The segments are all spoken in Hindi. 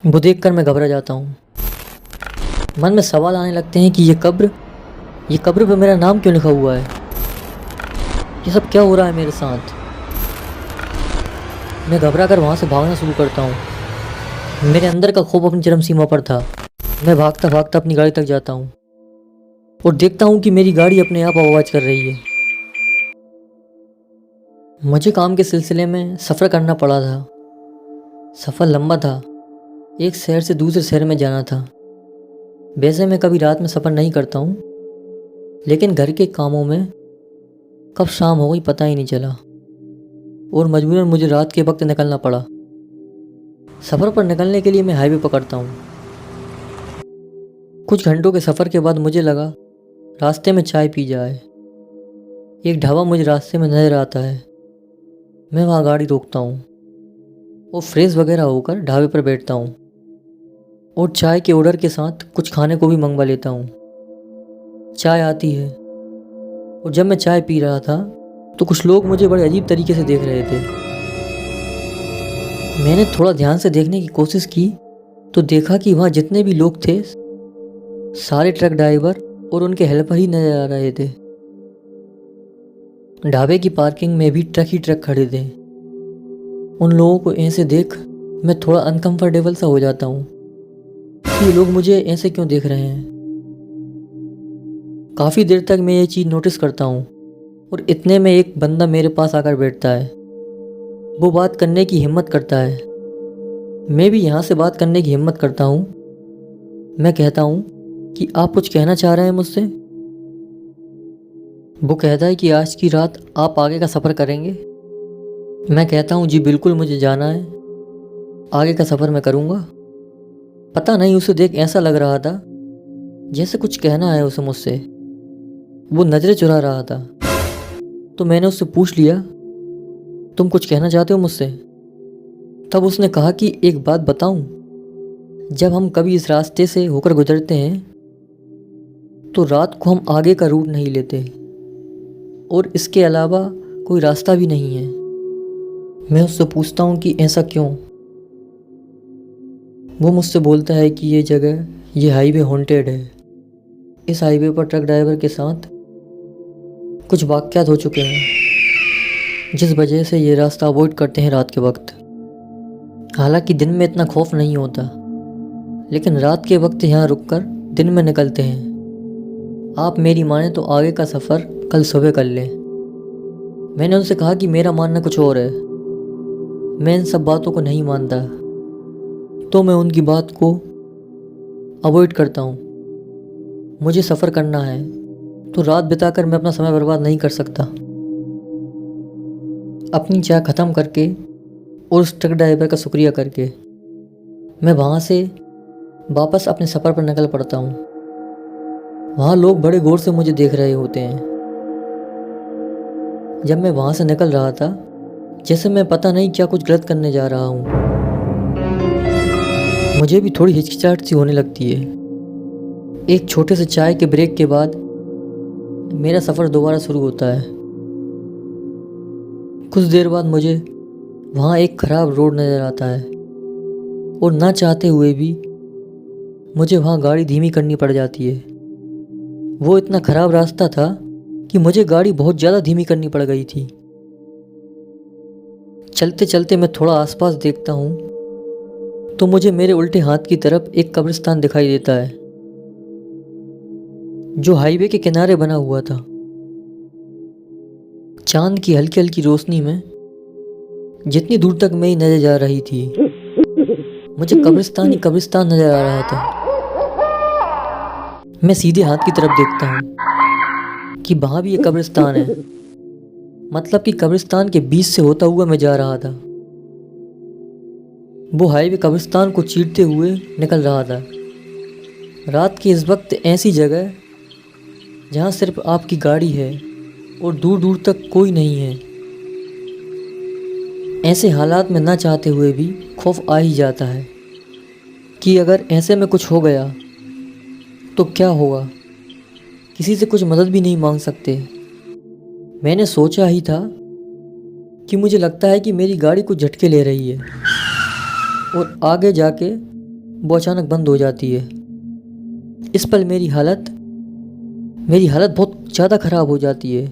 वो देखकर मैं घबरा जाता हूँ। मन में सवाल आने लगते हैं कि ये कब्र पे मेरा नाम क्यों लिखा हुआ है। ये सब क्या हो रहा है मेरे साथ। मैं घबरा कर वहाँ से भागना शुरू करता हूँ। मेरे अंदर का खौफ अपनी चरम सीमा पर था। मैं भागता भागता अपनी गाड़ी तक जाता हूँ और देखता हूँ कि मेरी गाड़ी अपने आप आवाज़ कर रही है। मुझे काम के सिलसिले में सफ़र करना पड़ा था। सफ़र लंबा था। एक शहर से दूसरे शहर में जाना था। वैसे मैं कभी रात में सफ़र नहीं करता हूँ, लेकिन घर के कामों में कब शाम हो गई पता ही नहीं चला और मजबूरन मुझे रात के वक्त निकलना पड़ा। सफ़र पर निकलने के लिए मैं हाईवे पकड़ता हूँ। कुछ घंटों के सफ़र के बाद मुझे लगा रास्ते में चाय पी जाए। एक ढाबा मुझे रास्ते में नज़र आता है। मैं वहाँ गाड़ी रोकता हूँ और फ्रेश वगैरह होकर ढाबे पर बैठता हूँ और चाय के ऑर्डर के साथ कुछ खाने को भी मंगवा लेता हूँ। चाय आती है और जब मैं चाय पी रहा था तो कुछ लोग मुझे बड़े अजीब तरीके से देख रहे थे। मैंने थोड़ा ध्यान से देखने की कोशिश की तो देखा कि वहाँ जितने भी लोग थे सारे ट्रक ड्राइवर और उनके हेल्पर ही नजर आ रहे थे। ढाबे की पार्किंग में भी ट्रक ही ट्रक खड़े थे। उन लोगों को ऐसे देख मैं थोड़ा अनकंफर्टेबल सा हो जाता हूँ कि ये लोग मुझे ऐसे क्यों देख रहे हैं। काफ़ी देर तक मैं ये चीज़ नोटिस करता हूँ और इतने में एक बंदा मेरे पास आकर बैठता है। वो बात करने की हिम्मत करता है। मैं भी यहाँ से बात करने की हिम्मत करता हूँ। मैं कहता हूँ कि आप कुछ कहना चाह रहे हैं मुझसे। वो कहता है कि आज की रात आप आगे का सफ़र करेंगे। मैं कहता हूँ जी बिल्कुल, मुझे जाना है, आगे का सफ़र मैं करूँगा। पता नहीं उसे देख ऐसा लग रहा था जैसे कुछ कहना है उसे मुझसे। वो नज़रें चुरा रहा था। तो मैंने उससे पूछ लिया, तुम कुछ कहना चाहते हो मुझसे? तब उसने कहा कि एक बात बताऊं, जब हम कभी इस रास्ते से होकर गुजरते हैं तो रात को हम आगे का रूट नहीं लेते और इसके अलावा कोई रास्ता भी नहीं है। मैं उससे पूछता हूं कि ऐसा क्यों। वो मुझसे बोलता है कि ये हाईवे हॉन्टेड है। इस हाईवे पर ट्रक ड्राइवर के साथ कुछ वाक़यात हो चुके हैं जिस वजह से ये रास्ता अवॉइड करते हैं रात के वक्त। हालांकि दिन में इतना खौफ नहीं होता, लेकिन रात के वक्त यहाँ रुककर दिन में निकलते हैं। आप मेरी माने तो आगे का सफ़र कल सुबह कर लें। मैंने उनसे कहा कि मेरा मानना कुछ और है, मैं इन सब बातों को नहीं मानता, तो मैं उनकी बात को अवॉइड करता हूँ। मुझे सफ़र करना है तो रात बिताकर मैं अपना समय बर्बाद नहीं कर सकता। अपनी चाय ख़त्म करके और उस ट्रक ड्राइवर का शुक्रिया करके मैं वहाँ से वापस अपने सफ़र पर निकल पड़ता हूँ। वहाँ लोग बड़े गौर से मुझे देख रहे होते हैं। जब मैं वहाँ से निकल रहा था जैसे मैं पता नहीं क्या कुछ गलत करने जा रहा हूँ। मुझे भी थोड़ी हिचकिचाहट सी होने लगती है। एक छोटे से चाय के ब्रेक के बाद मेरा सफ़र दोबारा शुरू होता है। कुछ देर बाद मुझे वहाँ एक ख़राब रोड नज़र आता है और ना चाहते हुए भी मुझे वहाँ गाड़ी धीमी करनी पड़ जाती है। वो इतना ख़राब रास्ता था कि मुझे गाड़ी बहुत ज़्यादा धीमी करनी पड़ गई थी। चलते चलते मैं थोड़ा आसपास देखता हूँ तो मुझे मेरे उल्टे हाथ की तरफ एक कब्रिस्तान दिखाई देता है जो हाईवे के किनारे बना हुआ था। चांद की हल्की हल्की रोशनी में जितनी दूर तक मेरी नजर जा रही थी मुझे कब्रिस्तान ही कब्रिस्तान नजर आ रहा था। मैं सीधे हाथ की तरफ देखता हूँ कि वहाँ भी एक कब्रिस्तान है। मतलब कि कब्रिस्तान के बीच से होता हुआ मैं जा रहा था। वो हाईवे कब्रिस्तान को चीरते हुए निकल रहा था। रात के इस वक्त ऐसी जगह जहाँ सिर्फ आपकी गाड़ी है और दूर दूर तक कोई नहीं है। ऐसे हालात में ना चाहते हुए भी खौफ आ ही जाता है कि अगर ऐसे में कुछ हो गया तो क्या होगा। किसी से कुछ मदद भी नहीं मांग सकते। मैंने सोचा ही था कि मुझे लगता है कि मेरी गाड़ी कुछ झटके ले रही है और आगे जाके वो अचानक बंद हो जाती है। इस पल मेरी हालत बहुत ज़्यादा ख़राब हो जाती है।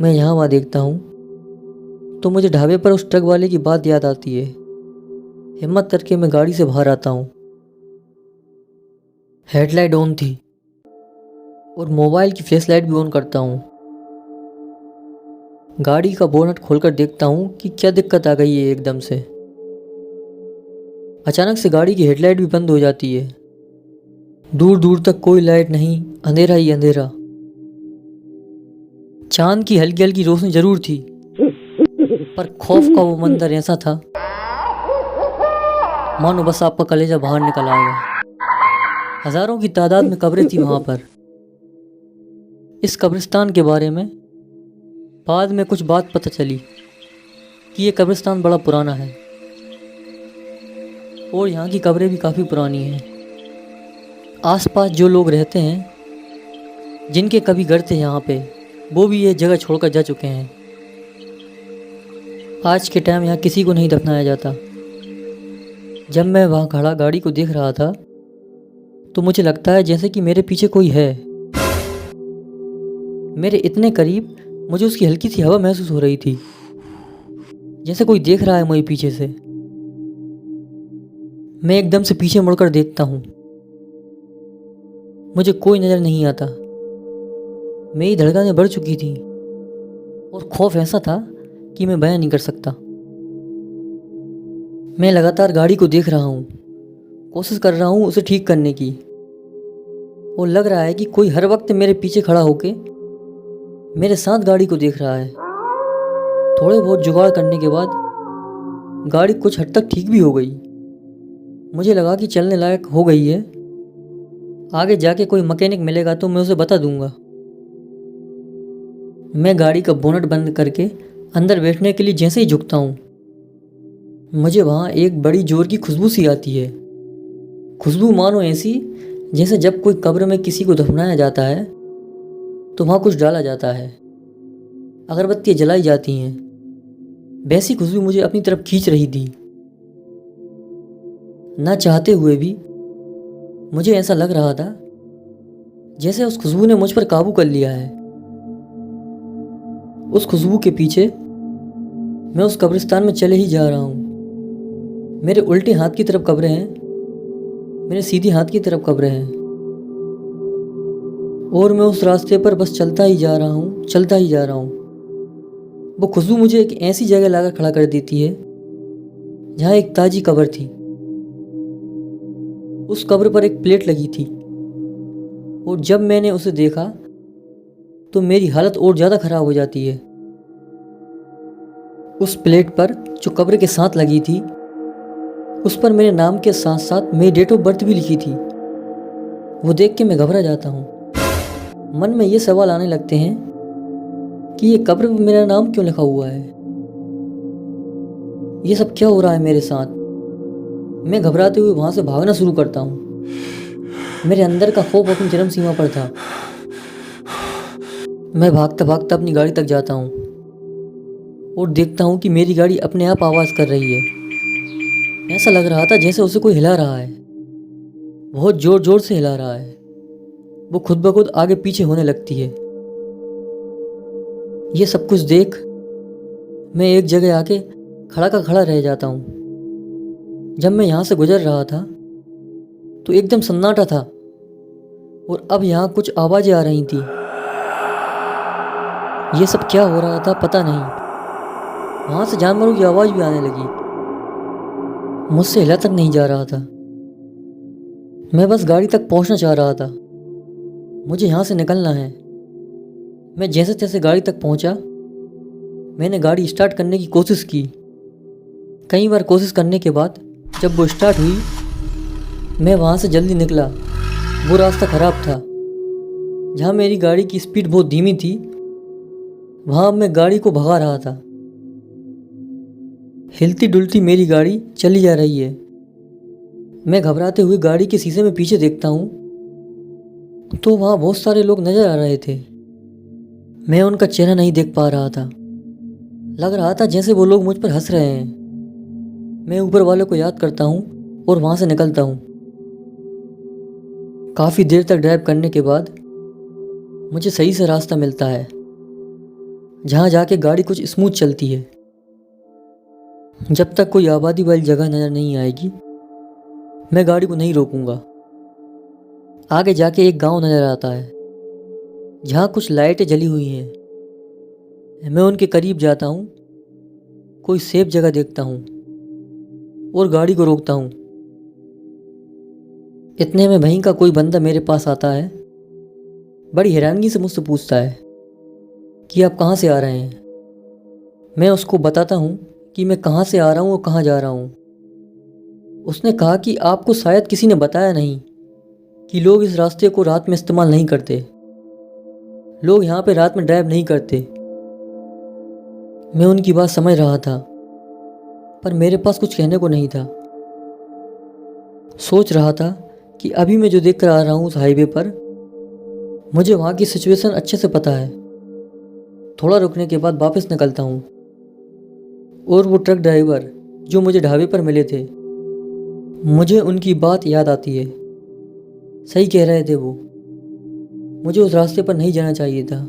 मैं यहाँ वहाँ देखता हूँ तो मुझे ढाबे पर उस ट्रक वाले की बात याद आती है। हिम्मत करके मैं गाड़ी से बाहर आता हूँ। हेडलाइट ऑन थी और मोबाइल की फ्लैश लाइट भी ऑन करता हूँ। गाड़ी का बोनट खोलकर देखता हूँ कि क्या दिक्कत आ गई है एकदम से। अचानक से गाड़ी की हेडलाइट भी बंद हो जाती है। दूर दूर तक कोई लाइट नहीं, अंधेरा ही अंधेरा। चांद की हल्की हल्की रोशनी जरूर थी, पर खौफ का वो मंजर ऐसा था मानो बस आपका कलेजा बाहर निकल आएगा। हजारों की तादाद में कब्रें थी वहां पर। इस कब्रिस्तान के बारे में बाद में कुछ बात पता चली कि ये कब्रिस्तान बड़ा पुराना है और यहाँ की कब्रें भी काफ़ी पुरानी हैं। आसपास जो लोग रहते हैं, जिनके कभी घर थे यहाँ पे, वो भी ये जगह छोड़कर जा चुके हैं। आज के टाइम यहाँ किसी को नहीं दफनाया जाता। जब मैं वहाँ खड़ा गाड़ी को देख रहा था तो मुझे लगता है जैसे कि मेरे पीछे कोई है। मेरे इतने करीब मुझे उसकी हल्की सी हवा महसूस हो रही थी, जैसे कोई देख रहा है मुझे पीछे से। मैं एकदम से पीछे मुड़कर देखता हूँ, मुझे कोई नज़र नहीं आता। मेरी धड़कनें बढ़ चुकी थी और खौफ ऐसा था कि मैं बयां नहीं कर सकता। मैं लगातार गाड़ी को देख रहा हूँ, कोशिश कर रहा हूँ उसे ठीक करने की, और लग रहा है कि कोई हर वक्त मेरे पीछे खड़ा होके मेरे साथ गाड़ी को देख रहा है। थोड़े बहुत जुगाड़ करने के बाद गाड़ी कुछ हद तक ठीक भी हो गई। मुझे लगा कि चलने लायक हो गई है। आगे जाके कोई मैकेनिक मिलेगा तो मैं उसे बता दूंगा। मैं गाड़ी का बोनट बंद करके अंदर बैठने के लिए जैसे ही झुकता हूँ, मुझे वहाँ एक बड़ी जोर की खुशबू सी आती है। खुशबू मानो ऐसी जैसे जब कोई कब्र में किसी को दफनाया जाता है तो वहाँ कुछ डाला जाता है, अगरबत्तियाँ जलाई जाती हैं। वैसी खुशबू मुझे अपनी तरफ खींच रही थी। ना चाहते हुए भी मुझे ऐसा लग रहा था जैसे उस खुशबू ने मुझ पर काबू कर लिया है। उस खुशबू के पीछे मैं उस कब्रिस्तान में चले ही जा रहा हूँ। मेरे उल्टे हाथ की तरफ कब्रें हैं, मेरे सीधे हाथ की तरफ कब्रें हैं, और मैं उस रास्ते पर बस चलता ही जा रहा हूँ, चलता ही जा रहा हूँ। वो खुशबू मुझे एक ऐसी जगह लाकर खड़ा कर देती है जहाँ एक ताजी कब्र थी। उस कब्र पर एक प्लेट लगी थी, और जब मैंने उसे देखा तो मेरी हालत और ज़्यादा ख़राब हो जाती है। उस प्लेट पर जो कब्र के साथ लगी थी, उस पर मेरे नाम के साथ साथ मेरी डेट ऑफ बर्थ भी लिखी थी। वो देख के मैं घबरा जाता हूँ। मन में ये सवाल आने लगते हैं कि ये कब्र पर मेरा नाम क्यों लिखा हुआ है, ये सब क्या हो रहा है मेरे साथ। मैं घबराते हुए वहाँ से भागना शुरू करता हूँ। मेरे अंदर का खौफ अपनी चरम सीमा पर था। मैं भागता भागता अपनी गाड़ी तक जाता हूँ और देखता हूँ कि मेरी गाड़ी अपने आप आवाज़ कर रही है। ऐसा लग रहा था जैसे उसे कोई हिला रहा है, बहुत ज़ोर ज़ोर से हिला रहा है। वो खुद ब खुद आगे पीछे होने लगती है। ये सब कुछ देख मैं एक जगह आके खड़ा का खड़ा रह जाता हूँ। जब मैं यहाँ से गुजर रहा था तो एकदम सन्नाटा था, और अब यहाँ कुछ आवाज़ें आ रही थी। ये सब क्या हो रहा था पता नहीं। वहाँ से जानवरों की आवाज़ भी आने लगी। मुझसे हिला तक नहीं जा रहा था। मैं बस गाड़ी तक पहुँचना चाह रहा था। मुझे यहाँ से निकलना है। मैं जैसे तैसे गाड़ी तक पहुँचा। मैंने गाड़ी स्टार्ट करने की कोशिश की। कई बार कोशिश करने के बाद जब वो स्टार्ट हुई, मैं वहाँ से जल्दी निकला। वो रास्ता ख़राब था। जहाँ मेरी गाड़ी की स्पीड बहुत धीमी थी, वहाँ मैं गाड़ी को भगा रहा था। हिलती डुलती मेरी गाड़ी चली जा रही है। मैं घबराते हुए गाड़ी के शीशे में पीछे देखता हूँ तो वहाँ बहुत सारे लोग नज़र आ रहे थे। मैं उनका चेहरा नहीं देख पा रहा था। लग रहा था जैसे वो लोग मुझ पर हंस रहे हैं। मैं ऊपर वाले को याद करता हूँ और वहाँ से निकलता हूँ। काफ़ी देर तक ड्राइव करने के बाद मुझे सही से रास्ता मिलता है, जहाँ जाके गाड़ी कुछ स्मूथ चलती है। जब तक कोई आबादी वाली जगह नज़र नहीं आएगी मैं गाड़ी को नहीं रोकूंगा। आगे जाके एक गांव नज़र आता है जहाँ कुछ लाइटें जली हुई हैं। मैं उनके करीब जाता हूँ, कोई सेफ जगह देखता हूँ और गाड़ी को रोकता हूँ। इतने में वहीं का कोई बंदा मेरे पास आता है। बड़ी हैरानगी से मुझसे पूछता है कि आप कहाँ से आ रहे हैं। मैं उसको बताता हूँ कि मैं कहाँ से आ रहा हूँ और कहाँ जा रहा हूँ। उसने कहा कि आपको शायद किसी ने बताया नहीं कि लोग इस रास्ते को रात में इस्तेमाल नहीं करते। लोग यहाँ पे रात में ड्राइव नहीं करते। मैं उनकी बात समझ रहा था, पर मेरे पास कुछ कहने को नहीं था। सोच रहा था कि अभी मैं जो देख कर आ रहा हूँ उस हाईवे पर, मुझे वहाँ की सिचुएशन अच्छे से पता है। थोड़ा रुकने के बाद वापस निकलता हूँ और वो ट्रक ड्राइवर जो मुझे ढाबे पर मिले थे, मुझे उनकी बात याद आती है। सही कह रहे थे वो, मुझे उस रास्ते पर नहीं जाना चाहिए था।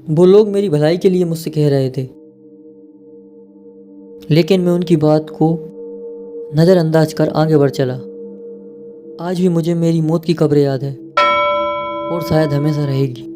वो लोग मेरी भलाई के लिए मुझसे कह रहे थे, लेकिन मैं उनकी बात को नज़रअंदाज कर आगे बढ़ चला। आज भी मुझे मेरी मौत की खबरें याद है और शायद हमेशा रहेगी।